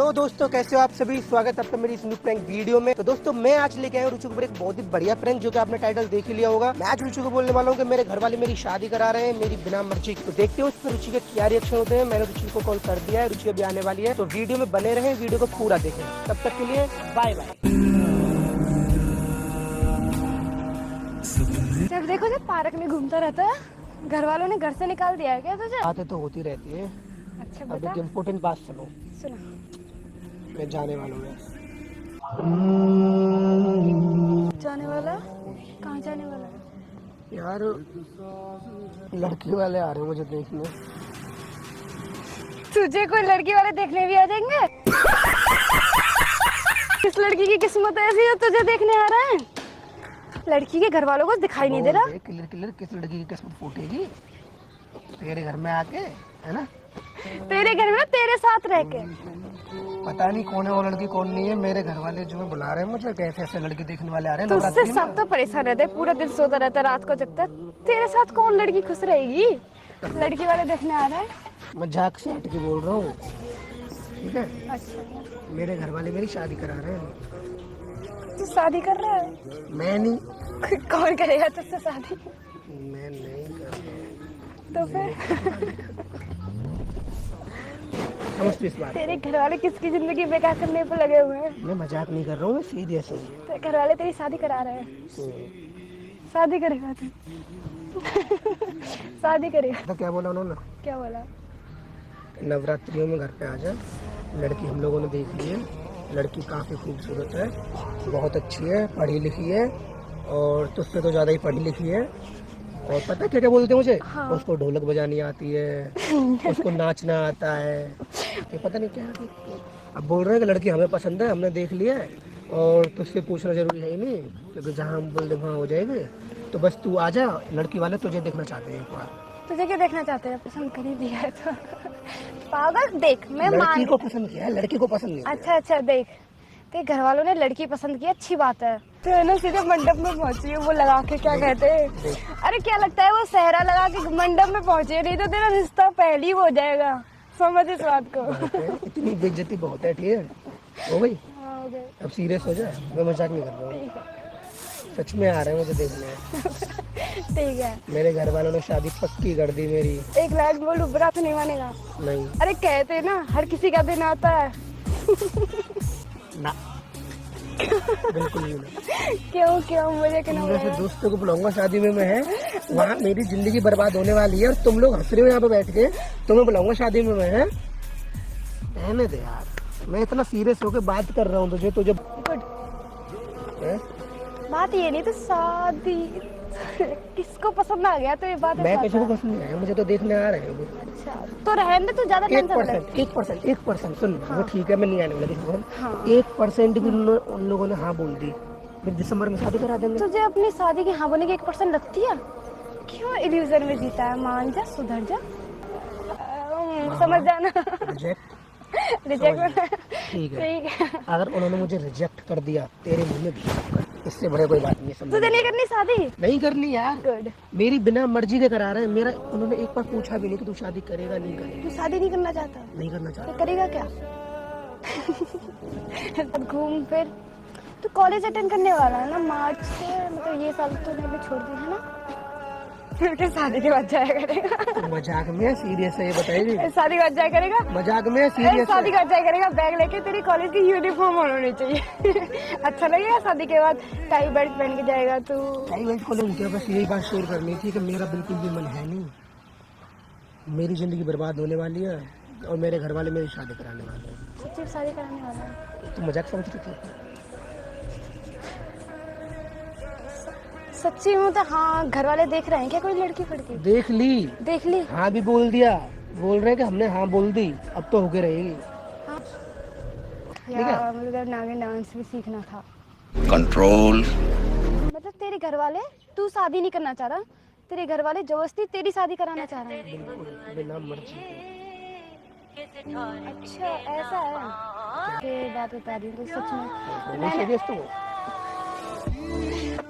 Hello दोस्तों, कैसे हो आप सभी। स्वागत है आपका मेरी इस न्यू प्रैंक वीडियो में। तो दोस्तों मैं आज लेके आया हूँ रुचि को एक बहुत ही बढ़िया प्रैंक, जो कि आपने टाइटल देख ही लिया होगा। मैं आज रुचि को बोलने वाला हूँ कि मेरे घर वाले मेरी शादी करा रहे हैं मेरी बिना मर्जी। तो देखते हो उस पर रुचि के क्या रिएक्शन होते हैं। मैंने रुचि को कॉल कर दिया है, रुचि अभी आने वाली है, तो वीडियो में बने रहे, वीडियो को पूरा देखें। तब तक के लिए बाय बाय। जब देखो जब पार्क में घूमता रहता है, घर वालों ने घर से निकाल दिया है क्या तुझे? बातें तो होती रहती है। अच्छा अब बता। एक इम्पोर्टेंट बात सुनो, सुना। मैं जाने वाला हूँ। जाने वाला? कहाँ जाने वाला है? यार लड़की वाले आ रहे हैं मुझे देखने। तुझे कोई लड़की वाले देखने भी आ जाएंगे? किस लड़की की किस्मत ऐसी है तुझे देखने आ रहा है? लड़की के घर वालों को दिखाई नहीं दे रहा? क्लियर क्लियर किस लड़की की किस्मत फूटेगी तेरे घर में आके, है ना? तेरे घर में तेरे साथ रह के। पता नहीं कौन है वो लड़की, कौन नहीं है। मेरे घर वाले जो है बुला रहे हैं मुझे, कैसे ऐसे लड़की देखने वाले आ रहे हैं। तुझसे सब तो परेशान रहते, पूरा दिन सोता रहता, रात को जगता। तेरे साथ कौन लड़की खुश रहेगी? लड़की वाले देखने आ रहा है। मजाक से हट के बोल रहा हूँ, ठीक है? अच्छा, मेरे घर वाले मेरी शादी करा रहे हैं। तू शादी कर रहा है? मैं नहीं। कौन करेगा तुझसे शादी? मैं नहीं कर रहा। तो फिर समझ इस बात। तेरे घर वाले किसकी जिंदगी बेकार करने पर लगे हुए हैं? मैं मजाक नहीं कर रहा हूँ, मैं सीरियस हूँ। तेरे घर वाले तेरी शादी करा रहे हैं। शादी करेगा तू? शादी करेगा? तो क्या बोला उन्होंने? क्या बोला? नवरात्रियों में घर पे आ जा। लड़की हम लोगों ने देख ली है, लड़की काफ़ी खूबसूरत है, बहुत अच्छी है, पढ़ी लिखी है, और तुझसे तो ज़्यादा ही पढ़ी लिखी है। और पता है क्या क्या बोलते हैं मुझे? हाँ। उसको ढोलक बजानी आती है, उसको नाचना आता है, ये पता नहीं क्या। अब बोल रहे हैं कि लड़की हमें पसंद है, हमने देख लिया है, और तुझसे पूछना जरूरी है ही नहीं, क्योंकि जहाँ हम बोल दें वहाँ हो जाएंगे। तो बस तू आ जा, लड़की वाले तुझे देखना चाहते हैं एक बार। तुझे क्या देखना चाहते हैं? पसंद कर ही दिया है तो। पागल, देख मैं लड़की को पसंद किया है, लड़की को पसंद नहीं। अच्छा अच्छा, देख तेरे घर वालों ने लड़की पसंद की, अच्छी बात है। तो है ना, सीधे मंडप में पहुंची है वो लगा के, क्या कहते हैं, अरे क्या लगता है वो सेहरा लगा के मंडप में पहुंची है, नहीं तो तेरा रिश्ता पहले ही हो जाएगा। समझ इस बात को। इतनी बेइज्जती बहुत है, ठीक है? हो गई? हाँ, हो गए। अब सीरियस हो जाए, मैं मजाक नहीं कर रहा हूँ, सच में आ रहे हैं मुझे देखने। ठीक है। मेरे घर वालों ने शादी पक्की कर दी मेरी। एक लाख बोलूं, बुरा तो नहीं मानेगा? नहीं। अरे कहते ना हर किसी का दिन आता है। ना बिल्कुल नहीं। क्यों क्यों मुझे क्यों मैं से दोस्तों को बुलाऊंगा शादी में, मैं है वहाँ मेरी जिंदगी बर्बाद होने वाली है, और तुम लोग हंस रहे हो यहाँ पे बैठ के। तुम्हें बुलाऊंगा शादी में, मैं है। रहने दे यार, मैं इतना सीरियस होकर बात कर रहा हूँ तुझे। गुड। बात ये नहीं तो शादी किसको पसंद आ गया तो ये बात। मैं किसी को पसंद नहीं आया, मुझे तो देखने आ रहे हैं। अच्छा तो रहने दे, तू ज्यादा टेंशन मत ले। 1% सुन। हाँ। वो ठीक है, मैं नहीं आने वाला किसी को। हाँ। 1% भी उन लोगों ने हाँ बोल दी, फिर दिसंबर में शादी करा देंगे। तुझे अपनी शादी की हाँ बोलने की 1% लगती है? क्यों इल्यूजन में जीता है? मान जा, सुधर जा, समझ जाना। रिजेक्ट ठीक है। ठीक है। अगर उन्होंने मुझे रिजेक्ट कर दिया, तेरे मुंह में भी इससे बड़े कोई बात नहीं है। तुझे नहीं करनी शादी? नहीं करनी यार। गुड। मेरी बिना मर्जी के करा रहे हैं। मेरा उन्होंने एक बार पूछा भी नहीं कि तू शादी करेगा नहीं करेगा। तू शादी नहीं करना चाहता? नहीं करना तो चाहता। करेगा क्या? घूम फिर। तू कॉलेज अटेंड करने वाला है ना मार्च से, मतलब ये साल तो मैंने छोड़ दी है ना? फिर शादी के बाद जाया करेगा? मजाक में सीरियस है ये बताइए? शादी के बाद जाया करेगा? मजाक में सीरियस? शादी के बाद जाया करेगा, बैग लेके। तेरी कॉलेज की यूनिफॉर्म होनी चाहिए। अच्छा लगेगा शादी के बाद टाई बेल्ट पहन के जाएगा तू? टाई बेल्ट को लेकर बस यही बात शेयर करनी थी कि मेरा बिल्कुल भी मन है नहीं। मेरी जिंदगी बर्बाद होने वाली है, और मेरे घर वाले मेरी शादी कराने वाले हैं। सच्ची शादी कराने वाला है? तो मजाक समझ रही थी? सच्ची हूँ तो हाँ। घर वाले देख रहे हैं क्या कोई लड़की फड़की? देख ली। देख ली? हाँ भी बोल दिया। बोल रहे हैं कि हमने हाँ बोल दी, अब तो होके रहेगी। हाँ। यार मुझे नागिन डांस भी सीखना था। कंट्रोल। मतलब तेरे घर वाले, तू शादी नहीं करना चाह रहा, तेरे घर वाले जबरदस्ती तेरी शादी कराना चाह रहे हैं? बिल्कुल बिना मर्जी। अच्छा ऐसा है? ये बात बता रही हूँ सच में। सीरियस तो?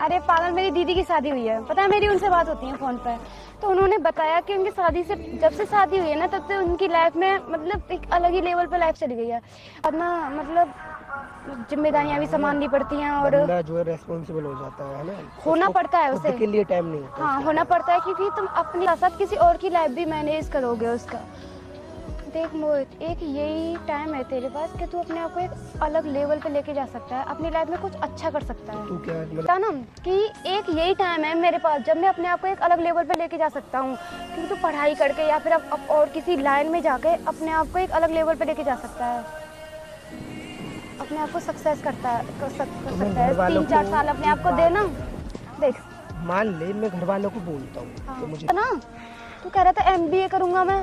अरे पागल, मेरी दीदी की शादी हुई है, पता है, मेरी उनसे बात होती है फोन पर। तो उन्होंने बताया कि उनकी शादी से जब से शादी हुई है ना तब से उनकी लाइफ में मतलब एक अलग ही लेवल पे लाइफ चली गई है। अब ना मतलब जिम्मेदारियां भी संभालनी पड़ती हैं और बंदा जो है रेस्पॉन्सिबल हो जाता है ना, होना पड़ता है खुद उसे। के लिए टाइम नहीं होता। हाँ, होना पड़ता है क्योंकि तुम अपने साथ साथ किसी और की लाइफ भी मैनेज करोगे उसका। देख मोहित, एक यही टाइम है तेरे पास कि तू अपने आप को एक अलग लेवल पे लेके जा सकता है, अपनी लाइफ में कुछ अच्छा कर सकता है। तू क्या मतलब पता ना कि एक यही टाइम है मेरे पास जब मैं अपने आप को एक अलग लेवल पे लेके जा सकता हूँ, क्योंकि तू पढ़ाई करके या फिर अब और किसी लाइन में जाके अपने आप को एक अलग लेवल पे लेके जा सकता है, अपने आप को सक्सेस कर सकता है। 3-4 साल अपने आप को देना। देख मान ले मैं घर वालों को बोलता हूँ हाँ, तो मुझे ना तू कह रहा था MBA करूँगा मैं।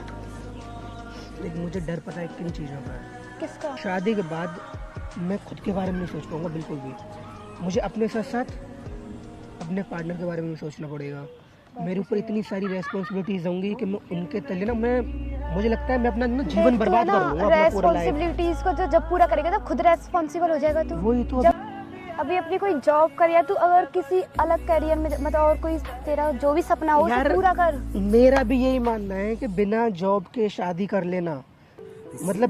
देख मुझे डर पता है किन चीज़ों का है। किसका? शादी के बाद मैं खुद के बारे में नहीं सोच पाऊंगा बिल्कुल भी। मुझे अपने साथ साथ अपने पार्टनर के बारे में भी सोचना पड़ेगा। मेरे ऊपर इतनी सारी रेस्पॉन्सिबिलिटीज होंगी कि मैं उनके तले ना मुझे लगता है मैं अपना ना जीवन बर्बाद कर दूंगा अपना पूरा लाइफ। रेस्पॉन्सिबिलिटीज को तो जब पूरा करेगा तो खुद रेस्पॉन्सिबल हो जाएगा तू। वही तो जब अभी अपनी कोई जॉब कर या तू अगर किसी अलग करियर में मतलब और कोई तेरा जो भी सपना हो उसे पूरा कर। मेरा भी यही मानना है कि बिना जॉब के शादी कर लेना, मतलब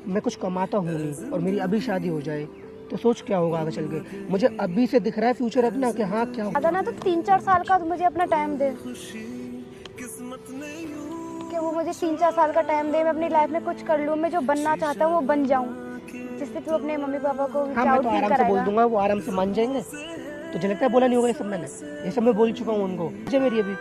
मैं कुछ कमाता हूँ नहीं और मेरी अभी शादी हो जाए तो सोच क्या होगा आगे चल के। मुझे अभी से दिख रहा है फ्यूचर अपना कि हाँ क्या होगा। अगर ना तो 3-4 साल का तो मुझे अपना टाइम दे, कि वो मुझे 3-4 साल का टाइम दे, मैं अपनी लाइफ में कुछ कर लूँ, मैं जो बनना चाहता हूँ वो बन जाऊँ, जिससे तू अपने मम्मी पापा को हाँ मैं तो आराम से बोल दूंगा, वो आराम से मान जाएंगे। तुझे लगता है बोला नहीं होगा ये सब? मैंने ये सब मैं बोल चुका हूँ उनको। मुझे मेरी अभी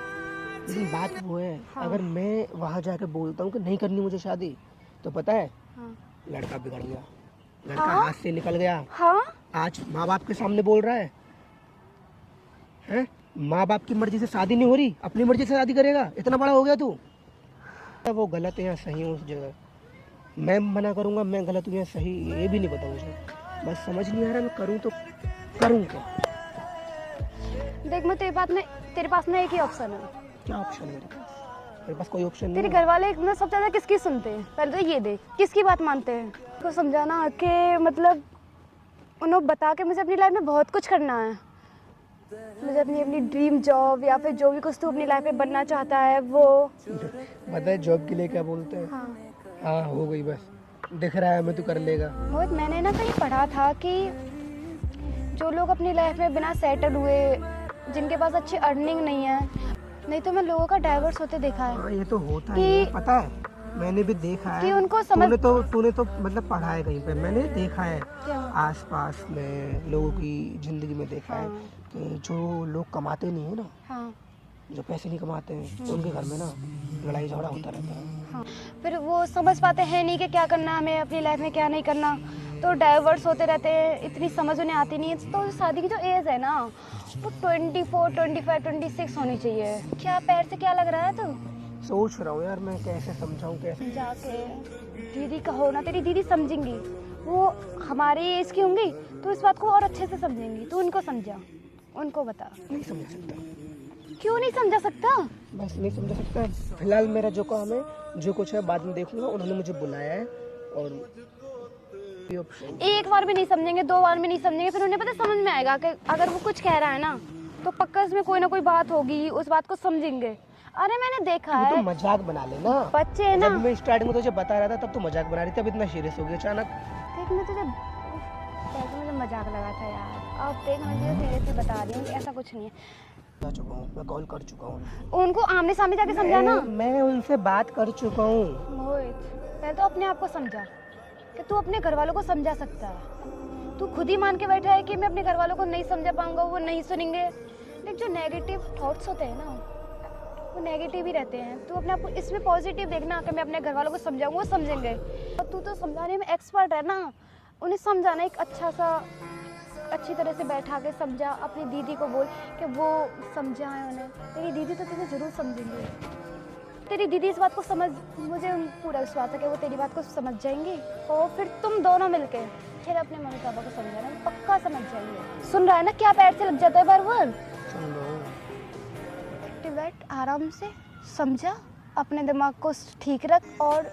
लेकिन बात वो है हाँ। अगर मैं वहाँ जाके बोलता हूँ कि नहीं करनी मुझे शादी, तो पता है हाँ। लड़का बिगड़ गया, लड़का हाँ? हाथ से निकल गया। हाँ? आज माँ बाप के सामने बोल रहा है माँ बाप की मर्जी से शादी नहीं हो रही, अपनी मर्जी से शादी करेगा। इतना बड़ा हो गया तू। वो गलत है या सही है उस जगह, मैं मना करूँगा, मैं गलत हूँ या सही ये भी नहीं पता मुझे। बस समझ नहीं आ रहा मैं करूँ तो करूँ क्या। देख मैं तेरे पास ना एक ही ऑप्शन है। क्या ऑप्शन है मेरे पास? कोई ऑप्शन नहीं तेरे है। घर वाले ना सबसे ज्यादा किसकी सुनते हैं? पहले तो ये देख किसकी बात मानते हैं। तो समझाना कि मतलब उन्हें बता के मुझे अपनी लाइफ में बहुत कुछ करना है, मुझे अपनी ड्रीम जॉब या फिर जो भी कुछ तू अपनी लाइफ में बनना चाहता है वो। पता है जॉब के लिए क्या बोलते हैं? हाँ हाँ हो गई, बस दिख रहा है मैं तू कर लेगा। मोहित, मैंने ना कहीं पढ़ा था कि जो लोग अपनी लाइफ में बिना सेटल हुए, जिनके पास अच्छी अर्निंग नहीं है, नहीं तो मैं लोगों का डाइवर्स होते देखा है। हाँ, ये तो होता कि- है, पता है मैंने भी देखा है कि उनको समझ तूने तो मतलब पढ़ा है कहीं पे, मैंने देखा है क्या? आसपास में लोगों की जिंदगी में देखा है हाँ। कि जो लोग कमाते नहीं है ना, हाँ जो पैसे नहीं कमाते हैं उनके घर में ना लड़ाई झगड़ा होता रहता है। हाँ, फिर वो समझ पाते हैं नहीं कि क्या करना है हमें अपनी लाइफ में, क्या नहीं करना, तो डाइवर्स होते रहते हैं, इतनी समझ उन्हें आती नहीं है। तो शादी की जो एज है ना वो 24, 25, 26 होनी चाहिए। क्या पैर से क्या लग रहा है तू? सोच रहा हूँ यार मैं कैसे समझाऊँ, कैसे। जाके दीदी का हो ना, तेरी दीदी समझेंगी, वो हमारी एज की होंगी तो इस बात को और अच्छे से समझेंगी। तू उनको समझा, उनको बता। नहीं समझा सकता, क्यों नहीं समझा सकता? बस नहीं समझा सकता। फिलहाल मेरा जो काम है जो कुछ है बाद में देखूंगा। उन्होंने मुझे बुलाया है और ये ऑप्शन एक बार भी नहीं समझेंगे, 2 बार में नहीं समझेंगे, फिर उन्हें पता समझ में आएगा कि अगर वो कुछ कह रहा है ना तो पक्का इसमें कोई ना कोई बात होगी, उस बात को समझेंगे। अरे मैंने देखा तो है मजाक बना लेना। बच्चे है ना। जब मैं स्टार्टिंग में तुझे बता रहा था तब तो मजाक बना रही थी, अब इतना सीरियस हो गया अचानक। देख मैं तुझे कैसे मुझे मजाक लगा था यार, अब देख मैं तुझे सीरियसली बता रही हूँ कि ऐसा कुछ नहीं है। जा चुका हूँ, मैं कॉल कर चुका हूँ, उनको आमने सामने जाके समझाना। मैं उनसे बात कर चुका हूँ। मोहित, पहले तो अपने आप को समझा कि तू अपने घर वालों को समझा सकता है। तू खुद ही मान के बैठा है कि मैं अपने घर वालों को नहीं समझा पाऊंगा, वो नहीं सुनेंगे। लेकिन जो नेगेटिव थॉट्स होते हैं ना वो नेगेटिव ही रहते हैं। तू अपने आप को इसमें पॉजिटिव देखना कि मैं अपने घर वालों को समझाऊंगा, वो समझेंगे। और तू तो समझाने में एक्सपर्ट है ना, उन्हें समझाना एक अच्छी तरह से बैठा के समझा। अपनी दीदी को बोल कि वो समझाए उन्हें। तेरी दीदी तो तुझे जरूर समझेंगे, तेरी दीदी इस बात को समझ, मुझे पूरा विश्वास है कि वो तेरी बात को समझ जाएंगी। और फिर तुम दोनों मिलके फिर अपने मम्मी पापा को समझाना, पक्का समझ जाएंगे। सुन रहा है ना क्या पैर से लग जाता है बार बार? सुन लो, बैठ आराम से समझा, अपने दिमाग को ठीक रख और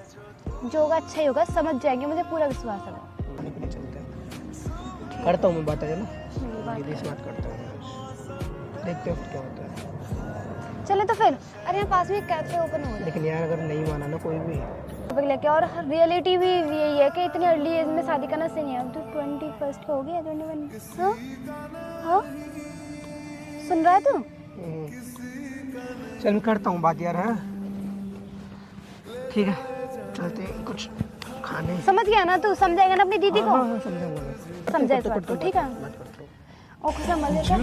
जो होगा अच्छा ही होगा, समझ जाएंगे, मुझे पूरा विश्वास है। खाने पीने चलते हैं, करता हूँ मैं बात है ना, दीदी से बात करता हूँ, देखते हैं फिर क्या होता है। चले तो फिर। अरे यहाँ पास में एक कैफे ओपन हो रहा है, लेकिन यार अगर नहीं माना ना कोई भी, लेके। और रियलिटी भी यही है कि इतनी अर्ली एज में शादी करना सही नहीं है। अब तो 21 का हो गया, 21। हाँ हाँ, सुन रहा है तू? चल मैं करता हूँ बात यार। हाँ ठीक है, चलते हैं कुछ खाने। समझ गया ना तू? समझाएगा ना अपनी दीदी को? हाँ, समझाऊंगा। समझा इस बात को, ठीक है? और खुश मजे का